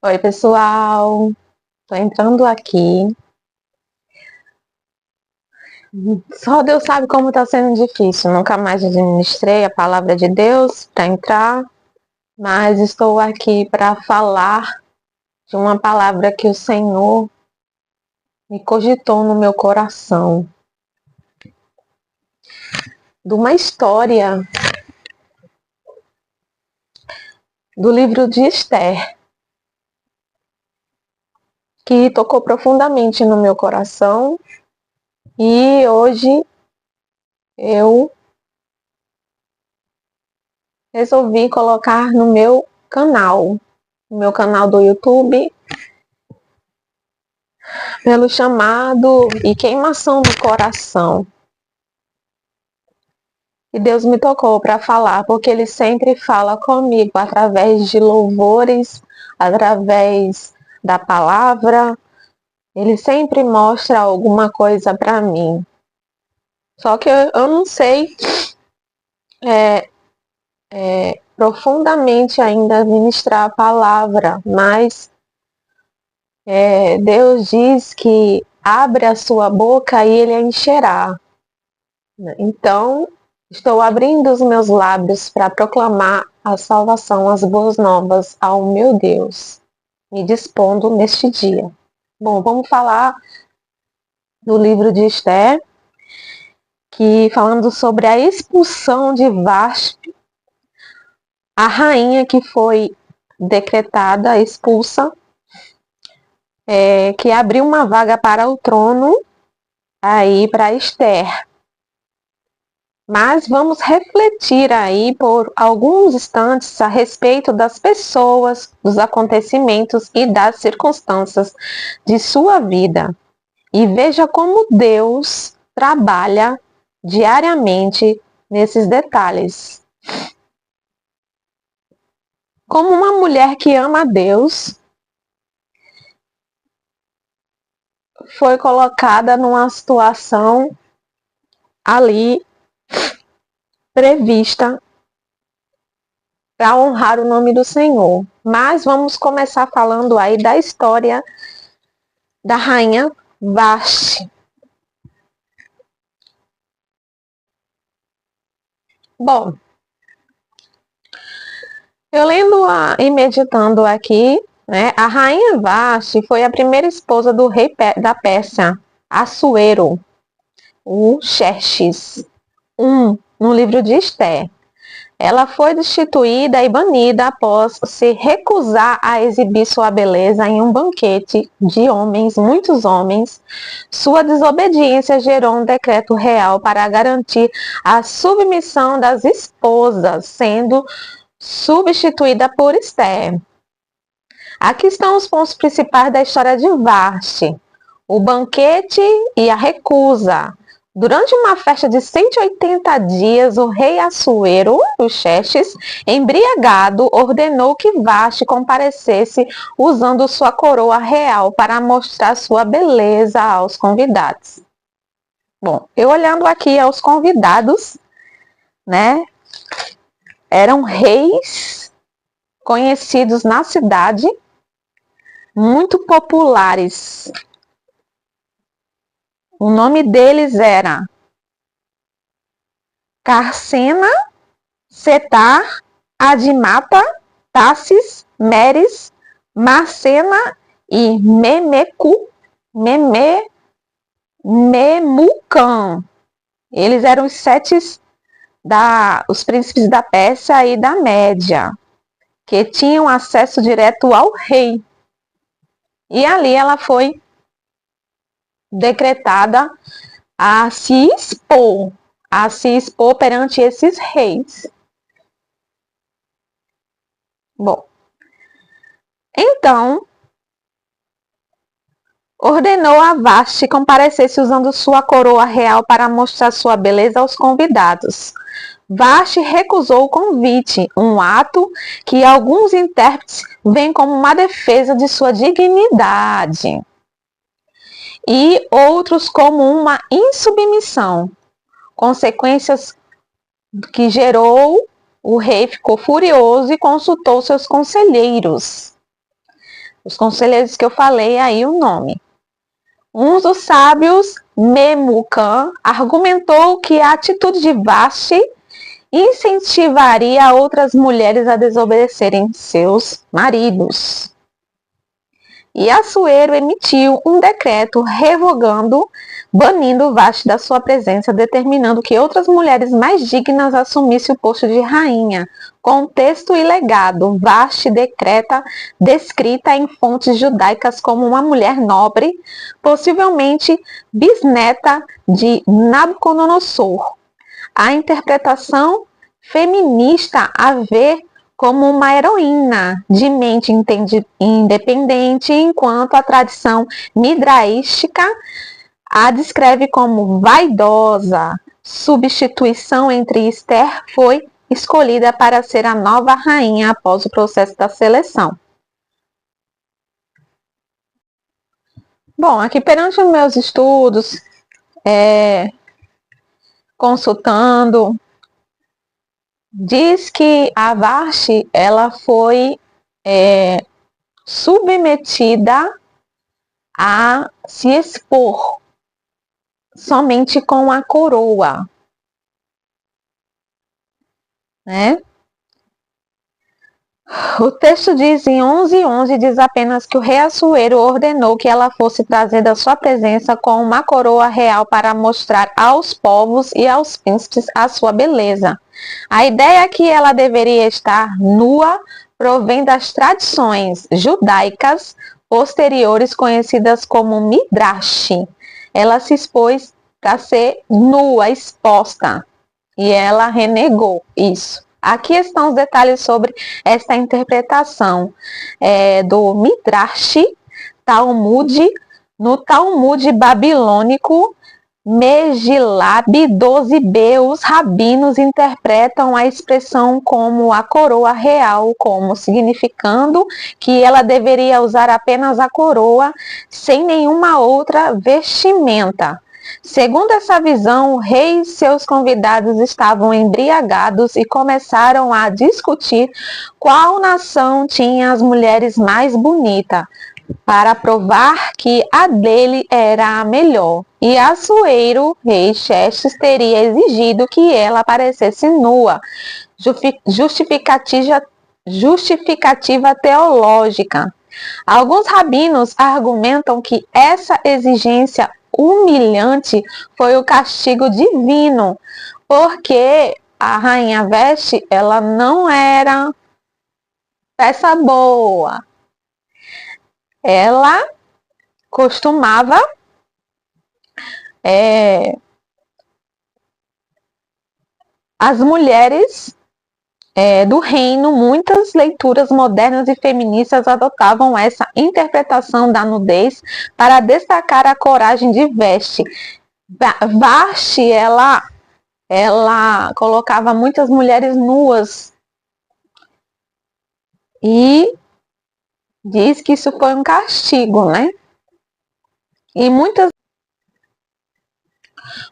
Oi, pessoal. Tô entrando aqui. Só Deus sabe como tá sendo difícil. Nunca mais administrei a palavra de Deus para entrar, mas estou aqui para falar de uma palavra que o Senhor me cogitou no meu coração, de uma história do livro de Esther, que tocou profundamente no meu coração e hoje eu resolvi colocar no meu canal do YouTube, pelo chamado e queimação do coração. E Deus me tocou para falar, porque Ele sempre fala comigo através de louvores, através da palavra. Ele sempre mostra alguma coisa para mim. Só que eu não sei profundamente ainda ministrar a palavra, mas Deus diz que abre a sua boca e Ele a encherá. Então, estou abrindo os meus lábios para proclamar a salvação, as boas novas ao meu Deus, me dispondo neste dia. Bom, vamos falar do livro de Esther, que falando sobre a expulsão de Vashti, a rainha que foi decretada, expulsa, que abriu uma vaga para o trono aí para Esther. Mas vamos refletir aí por alguns instantes a respeito das pessoas, dos acontecimentos e das circunstâncias de sua vida. E veja como Deus trabalha diariamente nesses detalhes. Como uma mulher que ama a Deus foi colocada numa situação ali prevista para honrar o nome do Senhor. Mas vamos começar falando aí da história da rainha Vashti. Bom, eu lendo e meditando aqui, né, a rainha Vashti foi a primeira esposa do rei da Pérsia, Assuero, o Xerxes I, no livro de Esther. Ela foi destituída e banida após se recusar a exibir sua beleza em um banquete de homens, muitos homens. Sua desobediência gerou um decreto real para garantir a submissão das esposas, sendo substituída por Esther. Aqui estão os pontos principais da história de Vashti: o banquete e a recusa. Durante uma festa de 180 dias, o rei Assuero, o Xerxes, embriagado, ordenou que Vashti comparecesse usando sua coroa real para mostrar sua beleza aos convidados. Bom, eu olhando aqui aos convidados, né, eram reis conhecidos na cidade, muito populares. O nome deles era Carcena, Setar, Adimata, Tassis, Meres, Marcena e Memucan. Eles eram os príncipes da Pérsia e da Média, que tinham acesso direto ao rei. E ali ela foi decretada a se expor perante esses reis. Bom, então ordenou a Vashti comparecesse usando sua coroa real para mostrar sua beleza aos convidados. Vashti recusou o convite, um ato que alguns intérpretes veem como uma defesa de sua dignidade, e outros como uma insubmissão, consequências que gerou. O rei ficou furioso e consultou seus conselheiros. Os conselheiros que eu falei aí o nome. Um dos sábios, Memucan, argumentou que a atitude de Vashti incentivaria outras mulheres a desobedecerem seus maridos. E Assuero emitiu um decreto revogando, banindo Vashti da sua presença, determinando que outras mulheres mais dignas assumissem o posto de rainha. Contexto e legado. Vashti descrita em fontes judaicas como uma mulher nobre, possivelmente bisneta de Nabucodonosor. A interpretação feminista a ver como uma heroína de mente independente, enquanto a tradição midraística a descreve como vaidosa. Substituição entre Esther foi escolhida para ser a nova rainha após o processo da seleção. Bom, aqui perante os meus estudos, consultando, diz que a Vashti ela foi submetida a se expor somente com a coroa, né? O texto diz em 11:11, diz apenas que o rei Assuero ordenou que ela fosse trazida à sua presença com uma coroa real para mostrar aos povos e aos príncipes a sua beleza. A ideia é que ela deveria estar nua provém das tradições judaicas posteriores conhecidas como Midrash. Ela se expôs para ser nua, exposta, e ela renegou isso. Aqui estão os detalhes sobre esta interpretação do Midrash Talmud, no Talmud babilônico Megilab 12b. Os rabinos interpretam a expressão como a coroa real, como significando que ela deveria usar apenas a coroa, sem nenhuma outra vestimenta. Segundo essa visão, o rei e seus convidados estavam embriagados e começaram a discutir qual nação tinha as mulheres mais bonitas, para provar que a dele era a melhor. E Assuero, rei Xerxes, teria exigido que ela aparecesse nua. Justificativa teológica. Alguns rabinos argumentam que essa exigência humilhante foi o castigo divino, porque a rainha Vashti, ela não era peça boa. Ela costumava as mulheres do reino, muitas leituras modernas e feministas adotavam essa interpretação da nudez para destacar a coragem de Vashti. Vashti, ela colocava muitas mulheres nuas e diz que isso foi um castigo, né? E muitas...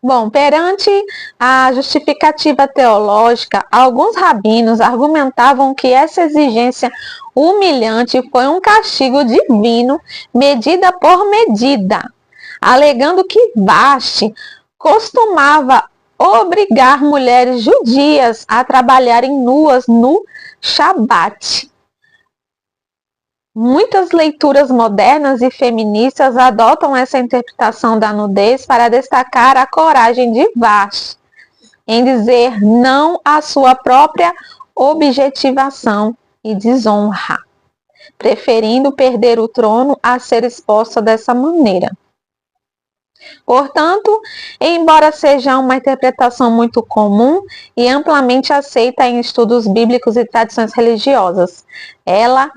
Bom, perante a justificativa teológica, alguns rabinos argumentavam que essa exigência humilhante foi um castigo divino, medida por medida, alegando que Vashti costumava obrigar mulheres judias a trabalharem nuas no Shabat. Muitas leituras modernas e feministas adotam essa interpretação da nudez para destacar a coragem de Vashti em dizer não à sua própria objetivação e desonra, preferindo perder o trono a ser exposta dessa maneira. Portanto, embora seja uma interpretação muito comum e amplamente aceita em estudos bíblicos e tradições religiosas, ela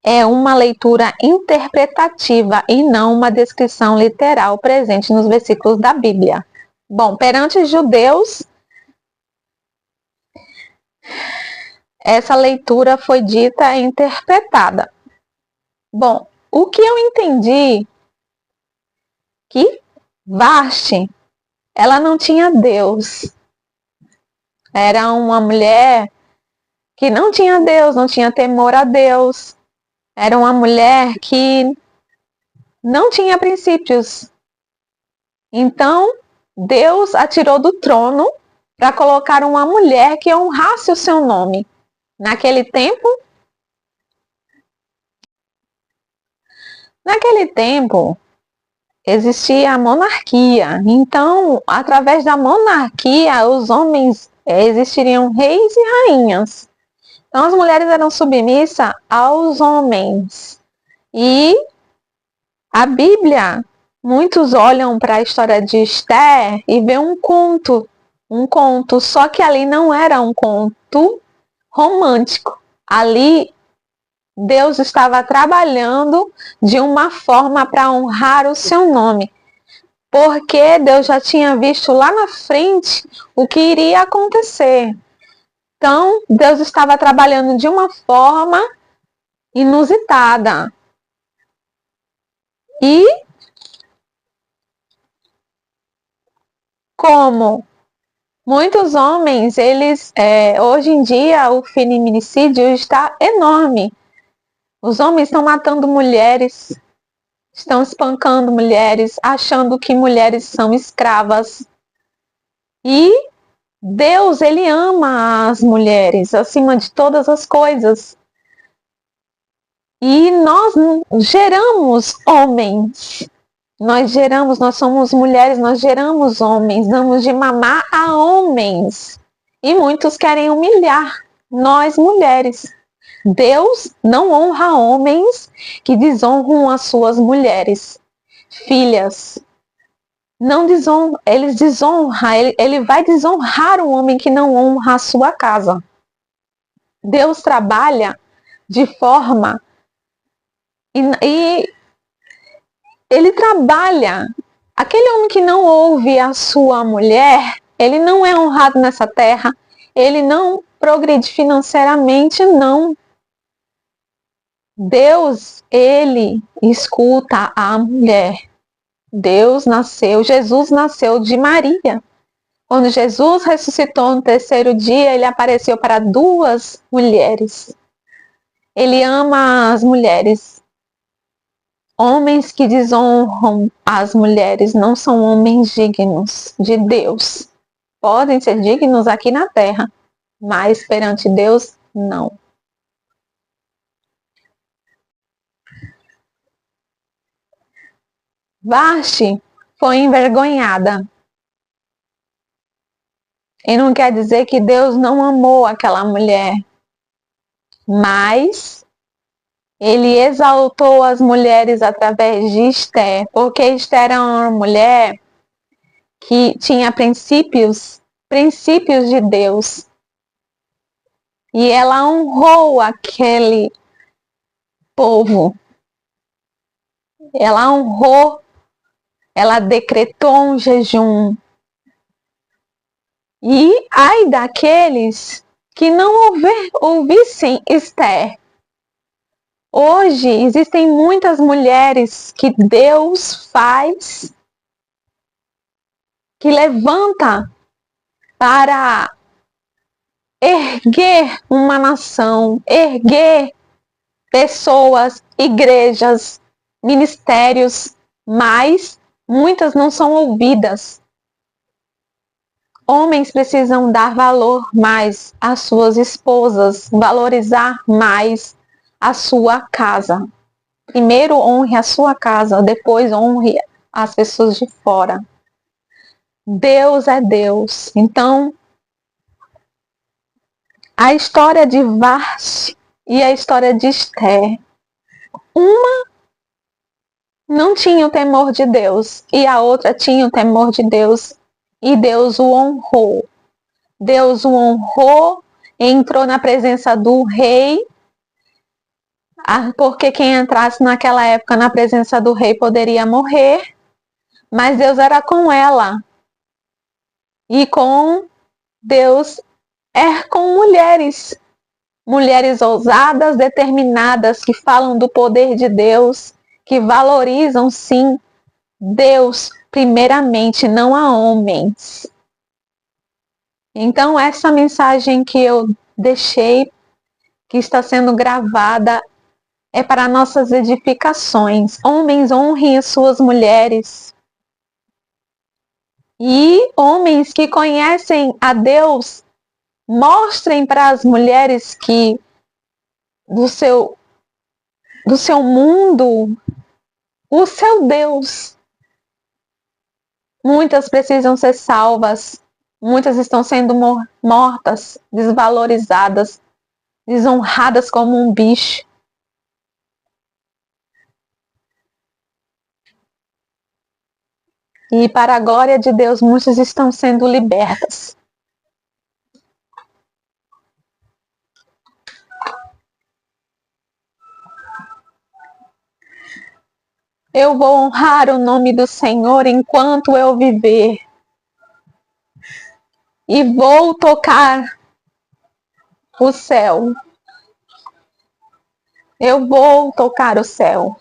é uma leitura interpretativa e não uma descrição literal presente nos versículos da Bíblia. Bom, perante os judeus, essa leitura foi dita e interpretada. Bom, o que eu entendi que Vashti, ela não tinha Deus. Era uma mulher que não tinha Deus, não tinha temor a Deus. Era uma mulher que não tinha princípios. Então, Deus a tirou do trono para colocar uma mulher que honrasse o seu nome. Naquele tempo, existia a monarquia. Então, através da monarquia, os homens existiriam reis e rainhas. Então, as mulheres eram submissas aos homens. E a Bíblia, muitos olham para a história de Esther e vê um conto, só que ali não era um conto romântico. Ali Deus estava trabalhando de uma forma para honrar o seu nome, porque Deus já tinha visto lá na frente o que iria acontecer. Então, Deus estava trabalhando de uma forma inusitada. E como muitos homens, hoje em dia o feminicídio está enorme. Os homens estão matando mulheres, estão espancando mulheres, achando que mulheres são escravas. E Deus, ele ama as mulheres acima de todas as coisas. E nós geramos homens. Nós somos mulheres, nós geramos homens, damos de mamar a homens. E muitos querem humilhar nós mulheres. Deus não honra homens que desonram as suas mulheres, filhas. Não desonra, eles desonram, ele vai desonrar um homem que não honra a sua casa. Deus trabalha de forma e ele trabalha. Aquele homem que não ouve a sua mulher, ele não é honrado nessa terra, ele não progride financeiramente, não. Deus, ele escuta a mulher. Jesus nasceu de Maria. Quando Jesus ressuscitou no terceiro dia, ele apareceu para duas mulheres. Ele ama as mulheres. Homens que desonram as mulheres não são homens dignos de Deus. Podem ser dignos aqui na terra, mas perante Deus, não. Vasti foi envergonhada. E não quer dizer que Deus não amou aquela mulher, mas ele exaltou as mulheres através de Esther, porque Esther era uma mulher que tinha princípios de Deus. E ela honrou aquele povo. Ela honrou, ela decretou um jejum. E ai daqueles que não ouvissem Esther. Hoje existem muitas mulheres que Deus faz, que levanta para erguer uma nação, erguer pessoas, igrejas, ministérios, mas muitas não são ouvidas. Homens precisam dar valor mais às suas esposas, valorizar mais a sua casa. Primeiro honre a sua casa, depois honre as pessoas de fora. Deus é Deus. Então, a história de Vasti e a história de Esther, uma não tinha o temor de Deus e a outra tinha o temor de Deus e Deus o honrou. Deus o honrou, entrou na presença do rei, porque quem entrasse naquela época na presença do rei poderia morrer, mas Deus era com ela. E com Deus é com mulheres. Mulheres ousadas, determinadas, que falam do poder de Deus, que valorizam, sim, Deus, primeiramente, não a homens. Então, essa mensagem que eu deixei, que está sendo gravada, é para nossas edificações. Homens, honrem as suas mulheres. E homens que conhecem a Deus, mostrem para as mulheres que do seu mundo, o seu Deus. Muitas precisam ser salvas, muitas estão sendo mortas, desvalorizadas, desonradas como um bicho. E para a glória de Deus, muitas estão sendo libertas. Eu vou honrar o nome do Senhor enquanto eu viver. E vou tocar o céu. Eu vou tocar o céu.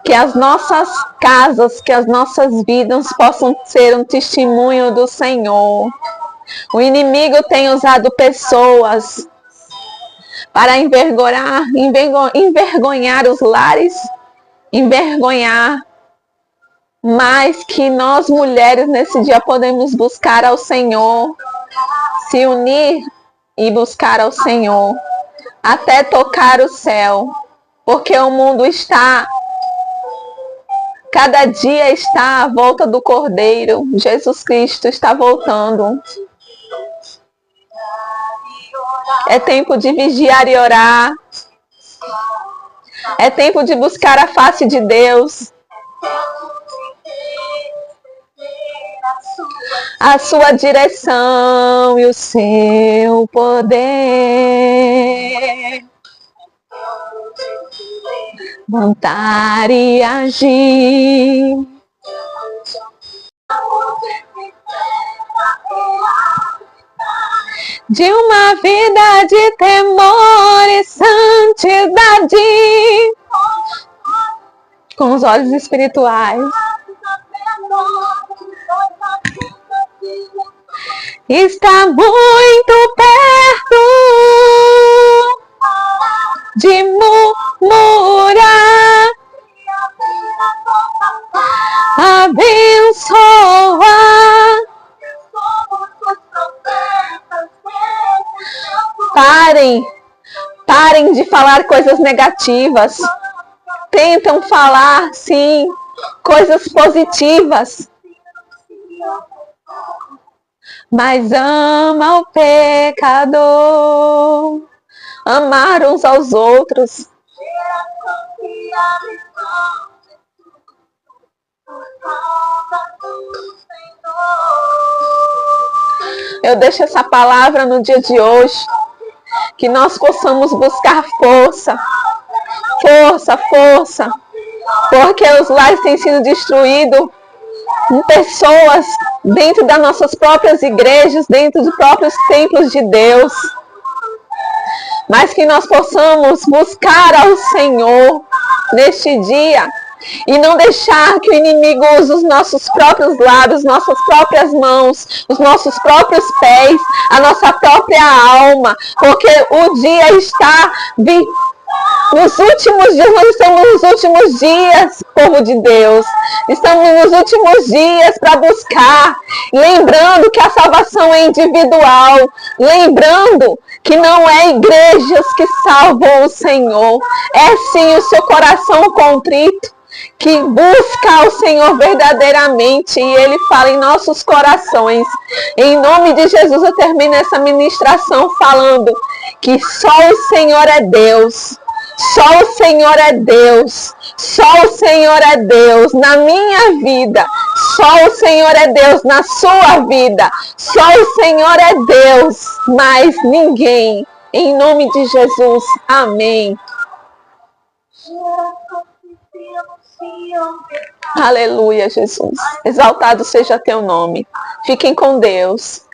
Que as nossas casas, que as nossas vidas possam ser um testemunho do Senhor. O inimigo tem usado pessoas para envergonhar os lares, envergonhar, mas que nós mulheres nesse dia podemos buscar ao Senhor, se unir e buscar ao Senhor, até tocar o céu, porque o mundo cada dia está à volta do Cordeiro. Jesus Cristo está voltando. É tempo de vigiar e orar. É tempo de buscar a face de Deus. A sua direção e o seu poder. Plantar e agir. De uma vida de temor e santidade. Com os olhos espirituais. Está muito perto de murmurar, abençoar. Parem de falar coisas negativas. Tentam falar, sim, coisas positivas. Mas ama o pecador. Amar uns aos outros. Eu deixo essa palavra no dia de hoje. Que nós possamos buscar força. Força, força. Porque os lares têm sido destruídos. Pessoas dentro das nossas próprias igrejas, dentro dos próprios templos de Deus. Mas que nós possamos buscar ao Senhor neste dia e não deixar que o inimigo use os nossos próprios lábios, nossas próprias mãos, os nossos próprios pés, a nossa própria alma, porque o dia está nos últimos dias. Nós estamos nos últimos dias, povo de Deus. Estamos nos últimos dias para buscar, lembrando que a salvação é individual, lembrando que não é igrejas que salvam o Senhor, é sim o seu coração contrito, que busca o Senhor verdadeiramente, e Ele fala em nossos corações. Em nome de Jesus, eu termino essa ministração falando que só o Senhor é Deus. Só o Senhor é Deus. Só o Senhor é Deus na minha vida. Só o Senhor é Deus na sua vida. Só o Senhor é Deus, mais ninguém. Em nome de Jesus. Amém. Aleluia, Jesus. Exaltado seja teu nome. Fiquem com Deus.